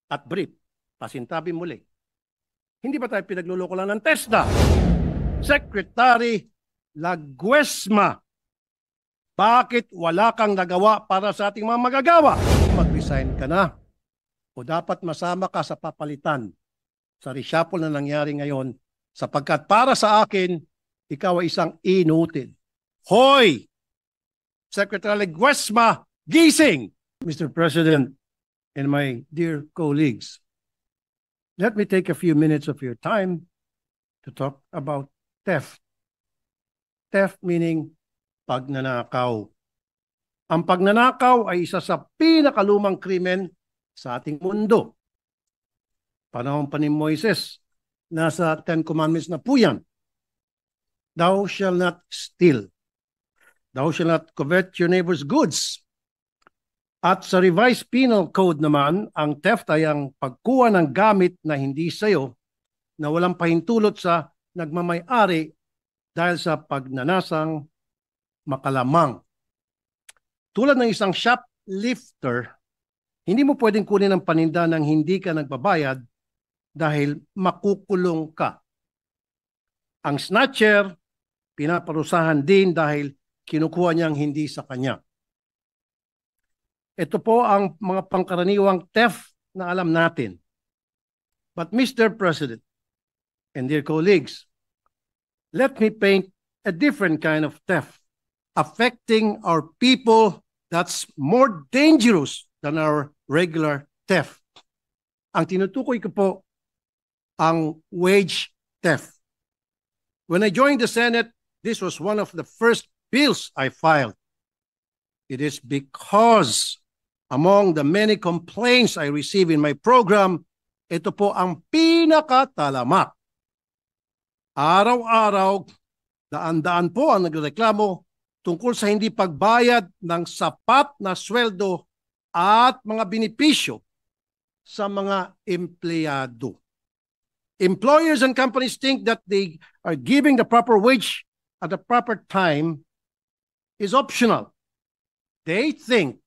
at brief. Pasintabi muli. Hindi ba tayo pinagluloko lang ng TESDA? Secretary Laguesma, bakit wala kang nagawa para sa ating mga magagawa? Mag-resign ka na o dapat masama ka sa papalitan sa reshuffle na nangyari ngayon sapagkat para sa akin, ikaw ay isang inutil. Hoy! Secretary Laguesma, gising! Mr. President and my dear colleagues, let me take a few minutes of your time to talk about theft. Theft meaning pagnanakaw. Ang pagnanakaw ay isa sa pinakalumang krimen sa ating mundo. Panahon pa ni Moises, nasa 10 Commandments na po yan. Thou shalt not steal. Thou shalt not covet your neighbor's goods. At sa revised penal code naman, ang theft ay ang pagkuha ng gamit na hindi sayo na walang pahintulot sa nagmamay-ari dahil sa pagnanasang makalamang. Tulad ng isang shoplifter, hindi mo pwedeng kunin ang paninda nang hindi ka nagbabayad dahil makukulong ka. Ang snatcher, pinaparusahan din dahil kinukuha niyang hindi sa kanya. Ito po ang mga pangkaraniwang theft na alam natin. But Mr. President and dear colleagues, let me paint a different kind of theft affecting our people that's more dangerous than our regular theft. Ang tinutukoy ko po ang wage theft. When I joined the Senate, this was one of the first bills I filed. It is because among the many complaints I receive in my program, ito po ang pinakatalamak. Araw-araw, daan-daan po ang nagreklamo tungkol sa hindi pagbayad ng sapat na sweldo at mga benepisyo sa mga empleyado. Employers and companies think that they are giving the proper wage at the proper time is optional. They think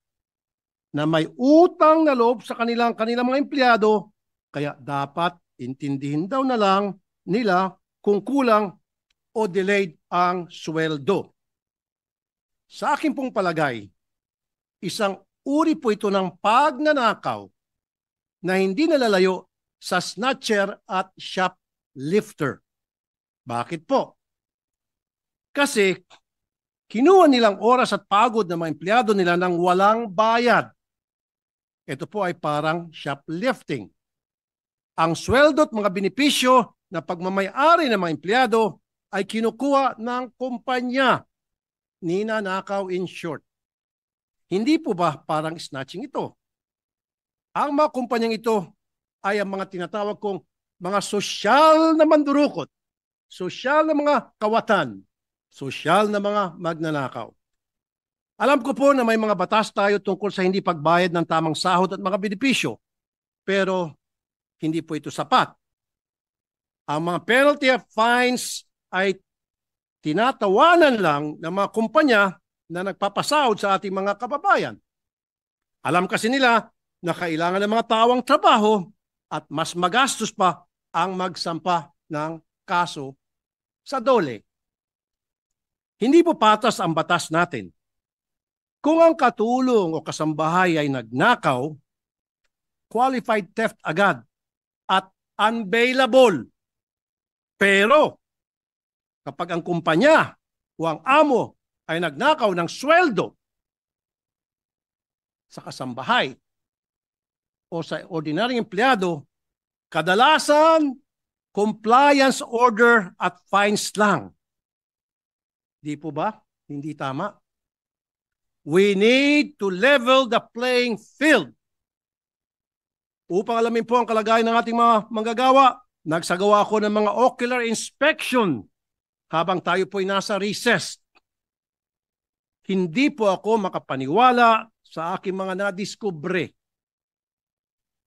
na may utang na loob sa kanilang mga empleyado, kaya dapat intindihin daw na lang nila kung kulang o delayed ang sweldo. Sa akin pong palagay, isang uri po ito ng pagnanakaw na hindi nalalayo sa snatcher at shoplifter. Bakit po? Kasi kinuha nilang oras at pagod ng mga empleyado nila nang walang bayad. Ito po ay parang shoplifting. Ang sweldo at mga benepisyo na pagmamay-ari ng mga empleyado ay kinukuha ng kumpanya. Ninanakaw in short. Hindi po ba parang snatching ito? Ang mga kumpanyang ito ay ang mga tinatawag kong mga sosyal na mandurukot, sosyal na mga kawatan, sosyal na mga magnanakaw. Alam ko po na may mga batas tayo tungkol sa hindi pagbayad ng tamang sahod at mga benepisyo, pero hindi po ito sapat. Ang mga penalty of fines ay tinatawanan lang ng mga kumpanya na nagpapasahod sa ating mga kababayan. Alam kasi nila na kailangan ng mga tao ang trabaho at mas magastos pa ang magsampa ng kaso sa DOLE. Hindi po patas ang batas natin. Kung ang katulong o kasambahay ay nagnakaw, qualified theft agad at unbailable. Pero kapag ang kumpanya o ang amo ay nagnakaw ng sweldo sa kasambahay o sa ordinaryong empleyado, kadalasan compliance order at fines lang. Di po ba? Hindi tama. We need to level the playing field. Upang alamin po ang kalagayan ng ating mga manggagawa, nagsagawa ako ng mga ocular inspection habang tayo po'y nasa recess. Hindi po ako makapaniwala sa aking mga nadiskubre.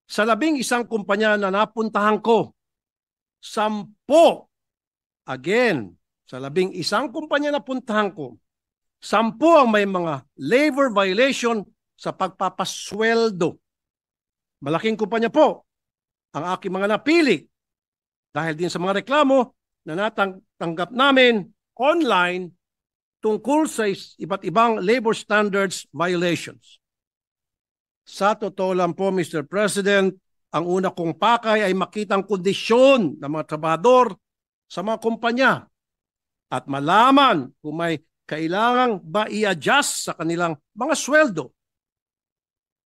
Sa 11 kumpanya na napuntahan ko, 10, again, sa 11 kumpanya na puntahan ko, 10 ang may mga labor violation sa pagpapasweldo. malaking kumpanya po ang aking mga napili dahil din sa mga reklamo na natanggap namin online tungkol sa iba't ibang labor standards violations. Sa totoo lang po, Mr. President, ang una kong pakay ay makitang kondisyon ng mga trabahador sa mga kumpanya at malaman kung may kailangang ba i-adjust sa kanilang mga sweldo.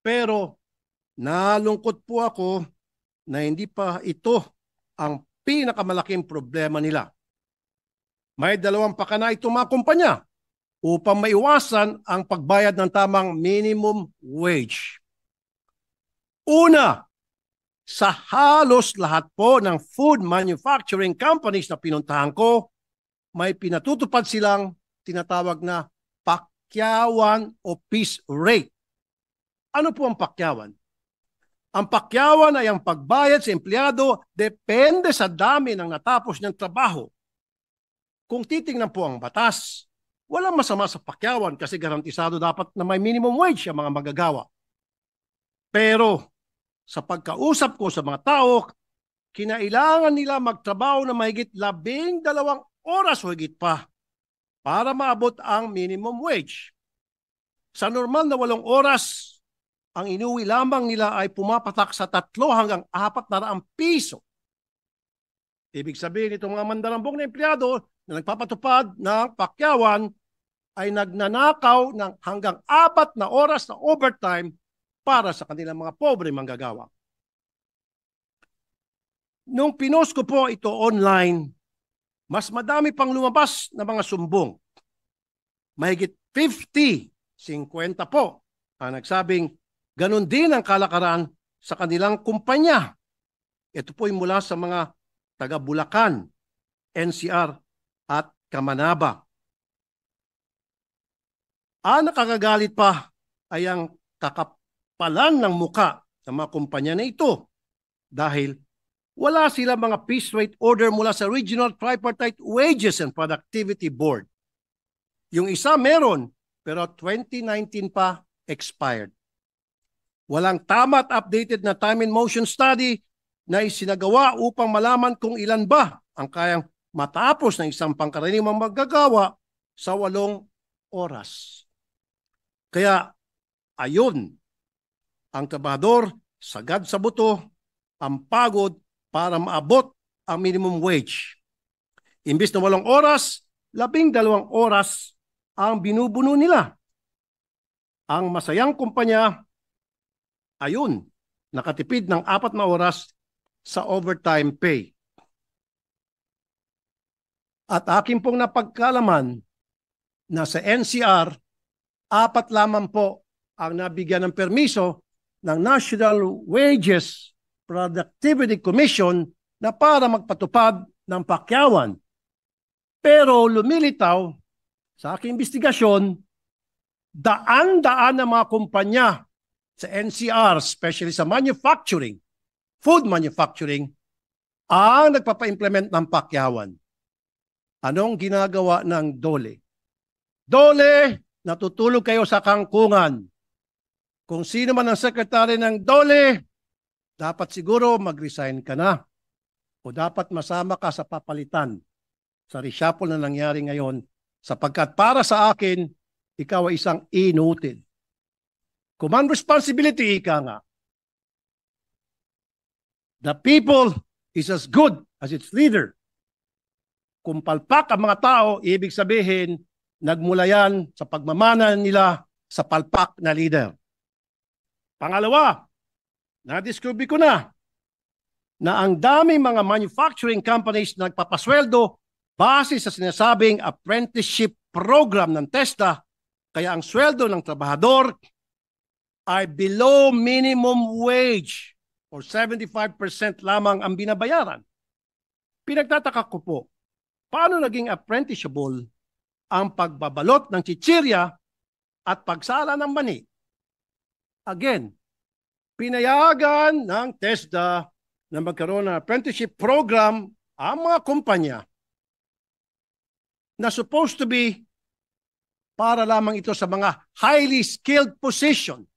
Pero nalungkot po ako na hindi pa ito ang pinakamalaking problema nila. May dalawang pakana itong mga kumpanya upang maiwasan ang pagbayad ng tamang minimum wage. Una, sa halos lahat po ng food manufacturing companies na pinuntahan ko, may pinatutupad silang tinatawag na pakyawan o piece rate. Ano po ang pakyawan? Ang pakyawan ay ang pagbayad sa empleyado depende sa dami ng natapos niyang trabaho. Kung titingnan po ang batas, walang masama sa pakyawan kasi garantisado dapat na may minimum wage ang mga manggagawa. Pero sa pagkausap ko sa mga tao, kinailangan nila magtrabaho na mahigit 12 oras o higit pa para maabot ang minimum wage. Sa normal na 8 oras, ang inuwi lamang nila ay pumapatak sa 3 hanggang 400 piso. Ibig sabihin, itong mga mandarambong na empleyado na nagpapatupad ng pakyawan ay nagnanakaw ng hanggang 4 na oras na overtime para sa kanilang mga pobre manggagawa. Nung pinost ko po ito online, mas madami pang lumabas na mga sumbong. Mahigit 50 po ang nagsabing ganun din ang kalakaran sa kanilang kumpanya. Ito po ay mula sa mga taga Bulacan, NCR at Kamanaba. Ang nakakagalit pa ay ang kakapalan ng muka ng mga kumpanya na ito dahil wala sila mga piece rate order mula sa Regional Tripartite Wages and Productivity Board. Yung isa meron, pero 2019 pa expired. Walang tama at updated na time and motion study na isinagawa upang malaman kung ilan ba ang kayang matapos ng isang pangkaraniwang maggagawa sa 8 oras. Kaya ayun, ang trabahador sagad sa buto, ang pagod para maabot ang minimum wage. Imbis na 8 oras, 12 oras ang binubuno nila. Ang masayang kumpanya, ayun, nakatipid ng 4 na oras sa overtime pay. At akin pong napagkalaman na sa NCR, 4 lamang po ang nabigyan ng permiso ng National Wages Productivity Commission na para magpatupad ng pakyawan. Pero lumilitaw sa aking investigasyon, daan-daan ng mga kumpanya sa NCR, especially sa manufacturing, food manufacturing, ang nagpapa-implement ng pakyawan. Anong ginagawa ng DOLE? DOLE, natutulog kayo sa kangkungan. Kung sino man ang sekretary ng DOLE, dapat siguro mag-resign ka na o dapat masama ka sa papalitan sa reshuffle na nangyari ngayon sapagkat para sa akin, ikaw ay isang inutil. Command responsibility, ika nga. The people is as good as its leader. Kung palpak ang mga tao, ibig sabihin, nagmula yan sa pagmamana nila sa palpak na leader. Pangalawa, na-discover ko na ang daming mga manufacturing companies na nagpapasweldo base sa sinasabing apprenticeship program ng TESDA, kaya ang sweldo ng trabahador ay below minimum wage or 75% lamang ang binabayaran. Pinagtataka ko po, paano naging apprenticable ang pagbabalot ng chichirya at pagsala ng mani? Again, pinayagan ng TESDA na magkaroon ng apprenticeship program ang mga kumpanya na supposed to be para lamang ito sa mga highly skilled position,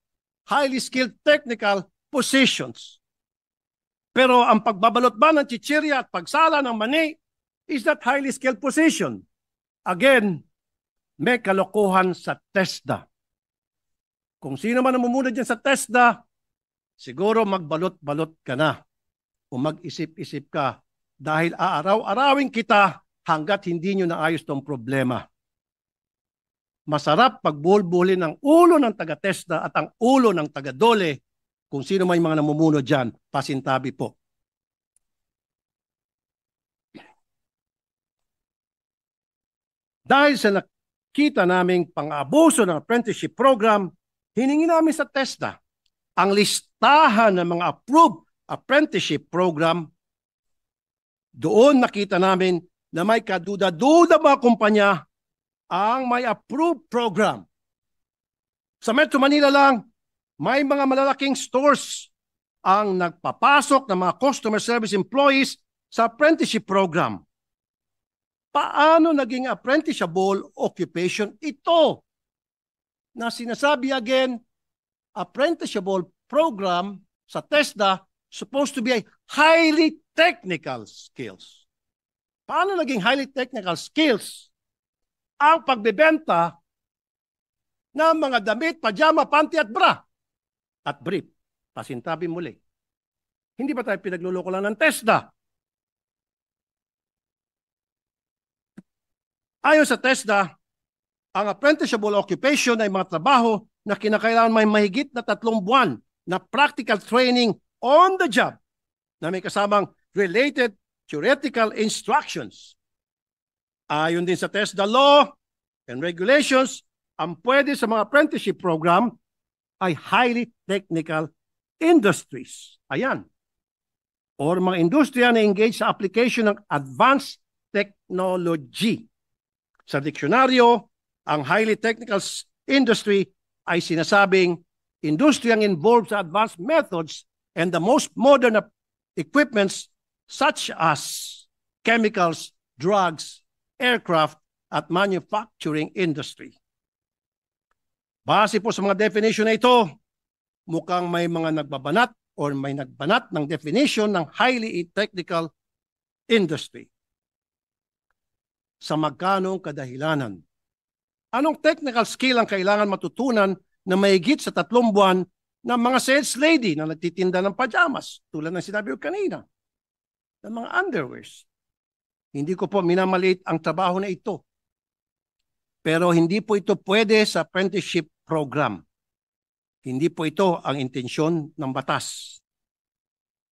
highly skilled technical positions. Pero ang pagbabalot ba ng chichirya at pagsala ng mani is not highly skilled position. Again, may kalokohan sa TESDA. Kung sino man namumuno dyan sa TESDA, siguro magbalot-balot ka na o mag-isip-isip ka dahil aaraw-arawin kita hanggat hindi nyo naayos tong problema. Masarap pagbulbulin ang ulo ng taga-TESDA at ang ulo ng taga-DOLE kung sino may mga namumuno dyan, pasintabi po. Dahil sa nakita naming pang-abuso ng apprenticeship program, hiningi namin sa TESDA ang listahan ng mga approved apprenticeship program. Doon nakita namin na may kaduda-duda mga kumpanya ang may approved program. Sa Metro Manila lang, may mga malalaking stores ang nagpapasok ng mga customer service employees sa apprenticeship program. Paano naging apprenticeshable occupation ito? Na sinasabi again, apprenticeshable program sa TESDA supposed to be a highly technical skills. Paano naging highly technical skills ang pagbebenta ng mga damit, pajama, panty at bra? At brief, pasintabi muli. Hindi ba tayo pinagluloko lang ng TESDA? Ayon sa TESDA, ang apprenticeshable occupation ay mga trabaho na kinakailangan may mahigit na 3 buwan na practical training on the job na may kasamang related theoretical instructions. Ayon din sa TESDA law and regulations, ang pwede sa mga apprenticeship program ay highly technical industries. Ayan. Or mga industriya na engage sa application ng advanced technology. Sa diksyonaryo, ang highly technical industry ay sinasabing industriyang involved sa advanced methods and the most modern equipments such as chemicals, drugs, aircraft, at manufacturing industry. Base po sa mga definition na ito, mukhang may mga nagbabanat or may nagbanat ng definition ng highly technical industry. Sa magkanong kadahilanan? Anong technical skill ang kailangan matutunan na mahigit sa 3 buwan ng mga sales lady na nagtitinda ng pajamas, tulad ng sinabi ko kanina, ng mga underwears? Hindi ko po minamaliit ang trabaho na ito. Pero hindi po ito pwede sa apprenticeship program. Hindi po ito ang intensyon ng batas.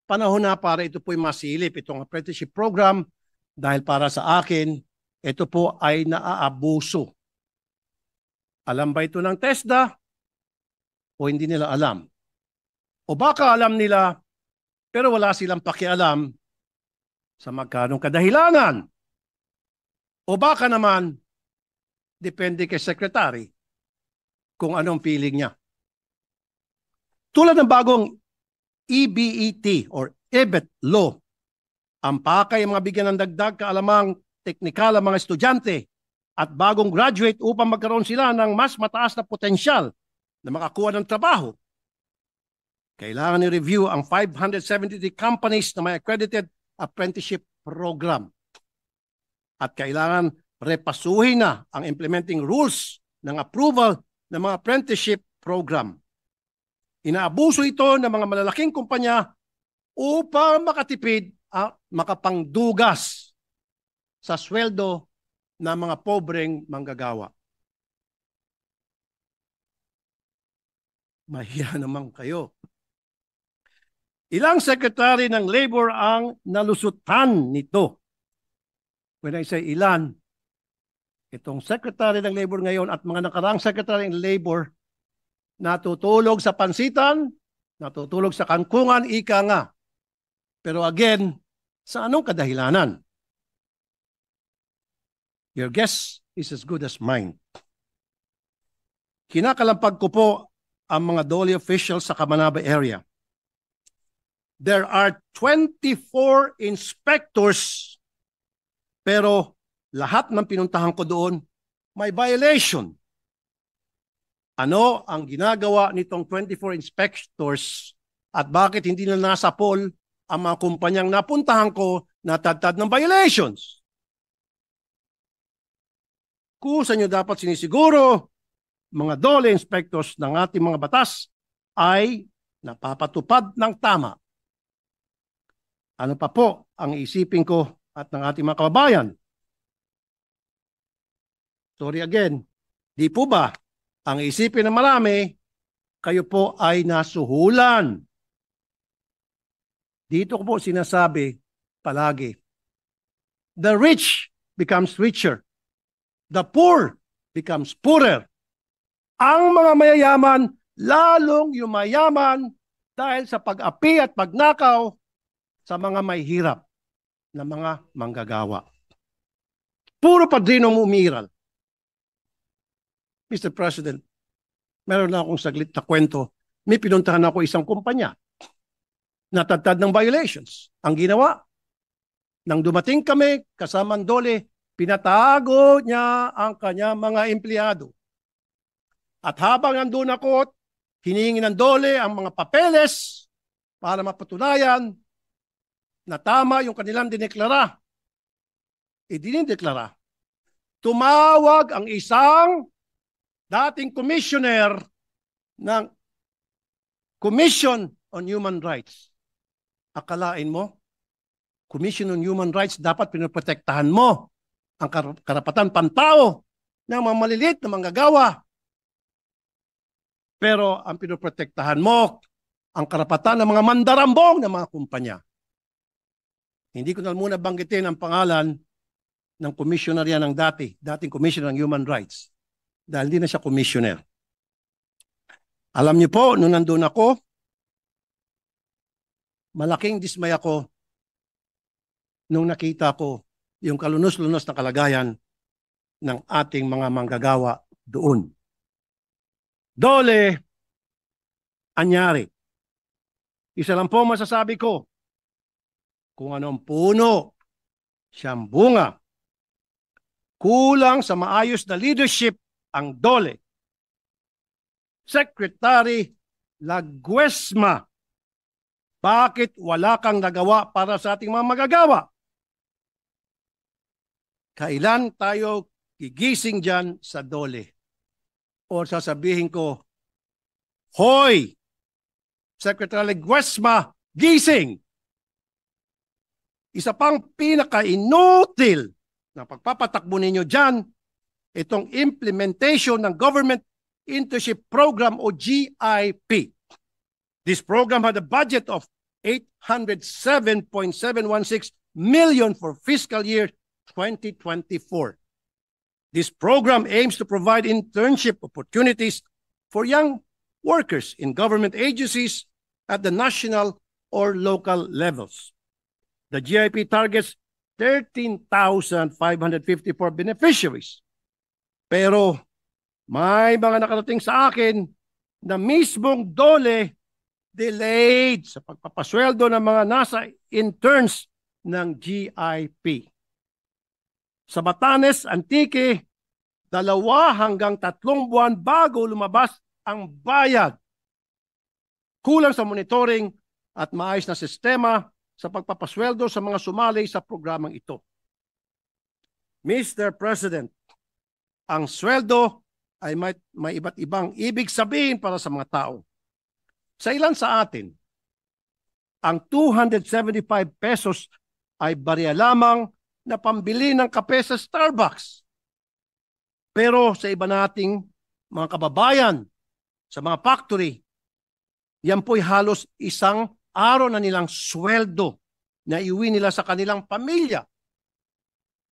Panahon na para ito po'y masilip itong apprenticeship program dahil para sa akin, ito po ay naaabuso. Alam ba ito ng TESDA o hindi nila alam? O baka alam nila pero wala silang pakialam sa magkanong kadahilanan? O baka naman depende kay secretary kung anong feeling niya. Tulad ng bagong EBET or EBET law, ang pakay ang mga bigyan ng dagdag kaalamang teknikal ang mga estudyante at bagong graduate upang magkaroon sila ng mas mataas na potensyal na makakuha ng trabaho. Kailangan i-review ang 573 companies na may accredited apprenticeship program. At kailangan repasuhin na ang implementing rules ng approval ng mga apprenticeship program. Inaabuso ito ng mga malalaking kumpanya upang makatipid at makapangdugas sa sweldo ng mga pobreng manggagawa. Mahiya naman kayo. Ilang sekretary ng labor ang nalusutan nito? When I say ilan, itong secretary ng labor ngayon at mga nakaraang secretary ng labor natutulog sa pansitan, natutulog sa kangkungan, ika nga. Pero again, sa anong kadahilanan? Your guess is as good as mine. Kinakalampag ko po ang mga DOLE officials sa Kamanaba area. There are 24 inspectors, pero lahat ng pinuntahan ko doon may violation. Ano ang ginagawa nitong 24 inspectors At bakit hindi na nasa poll ang mga kumpanyang napuntahan ko na tad-tad ng violations? Kusa nyo dapat sinisiguro, mga DOLE inspectors ng ating mga batas ay napapatupad ng tama. Ano pa po ang isipin ko at ng ating mga kababayan? Sorry again, di po ba ang isipin ng marami, kayo po ay nasuhulan? Dito ko po sinasabi palagi, the rich becomes richer. The poor becomes poorer. Ang mga mayayaman, lalong yumayaman dahil sa pag-api at pagnakaw sa mga may hirap na mga manggagawa. Puro padrinong umiral. Mr. President, meron na akong saglit na kwento. May pinuntahan ako isang kumpanya na tad-tad ng violations. Ang ginawa, nang dumating kami kasama ang DOLE, pinatago niya ang kanyang mga empleyado. At habang nandun ako, hiningi ng DOLE ang mga papeles para mapatunayan na tama yung kanilang dineklara. Dinideklara. Tumawag ang isang dating commissioner ng Commission on Human Rights. Akalain mo, Commission on Human Rights, dapat pinoprotektahan mo ang karapatan pantao ng mga maliliit na manggagawa. Pero ang pinoprotektahan mo, ang karapatan ng mga mandarambong ng mga kumpanya. Hindi ko na muna banggitin ang pangalan ng commissioner yan ng dating commissioner ng Human Rights. Dahil hindi na siya commissioner. Alam niyo po, nung nandun ako, malaking dismay ako nung nakita ko yung kalunos-lunos na kalagayan ng ating mga manggagawa doon. DOLE, anyari. Isa lang po masasabi ko, kung anong puno, siyang bunga. Kulang sa maayos na leadership ang DOLE. Secretary Laguesma, bakit wala kang nagawa para sa ating mga magagawa? Kailan tayo gigising dyan sa DOLE? O sasabihin ko, hoy, Secretary Laguesma, gising! Isa pang pinaka-inutil na pagpapatakbo ninyo dyan, itong implementation ng Government Internship Program o GIP. This program had a budget of 807.716 million for fiscal year 2024. This program aims to provide internship opportunities for young workers in government agencies at the national or local levels. The GIP targets 13,554 beneficiaries. Pero may mga nakarating sa akin na mismong DOLE delayed sa pagpapasweldo ng mga nasa interns ng GIP. Sa Batanes, Antique, 2 hanggang 3 buwan bago lumabas ang bayad. Kulang sa monitoring at maayos na sistema sa pagpapasweldo sa mga sumali sa programang ito. Mr. President, ang sweldo ay may iba't ibang ibig sabihin para sa mga tao. Sa ilan sa atin, ang 275 pesos ay barya lamang na pambili ng kape sa Starbucks. Pero sa iba nating mga kababayan, sa mga factory, yan po'y halos isang araw na nilang sweldo na iuwi nila sa kanilang pamilya